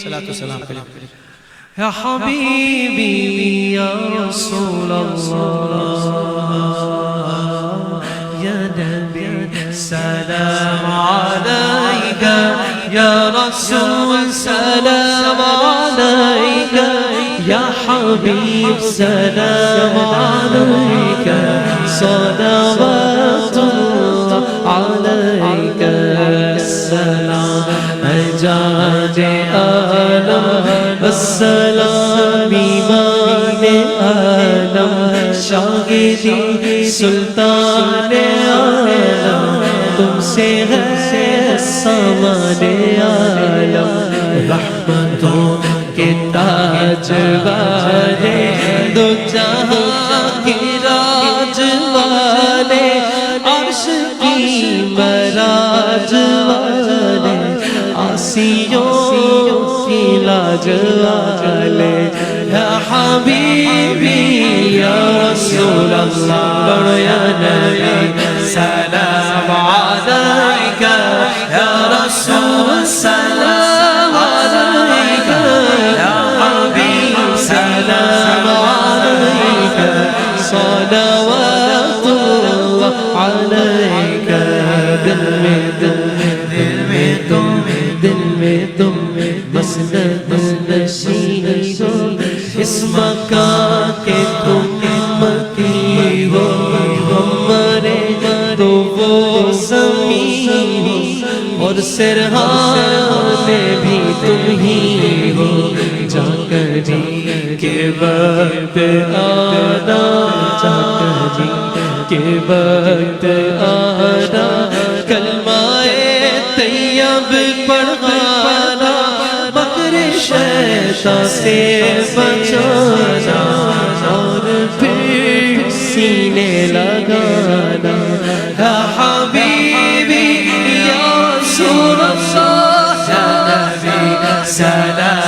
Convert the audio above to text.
सलातो सलाम करें। या हबीबी या रसूल अल्लाह या नबी सलाम अलैका या रसूल सलाम अलैका या हबीब सलाम अलैका सलावतुल्लाह अलैका सलाम जाने आलम अस्सलाम ईमान आलम शागिदी सुल्तान आलम तुमसे है सामाने आलम रहमतों के ताज वाले दो जहां के राज वाले अर्श की मराज वाले आसियों की लाज वाले या हबीबी या रसूल अल्लाह या नबी सलाम अलैका या रसूल सलाम अलैका या हबीब सलाम अलैका सलावतुल्लाह अलैका दिल में तुम मसनद नशीन हो इस मकान के तुम मती हो हमारे तो वो ज़मीन और सिरहाने भी तुम ही हो जाकर जी के वक्त आना जाकर जी के वक्त आना कलमाए तैयब पढ़ाना मगर शैतान से बचाना और फिर सीने लगाना या हबीबी या रसूल अल्लाह या नबी सलाम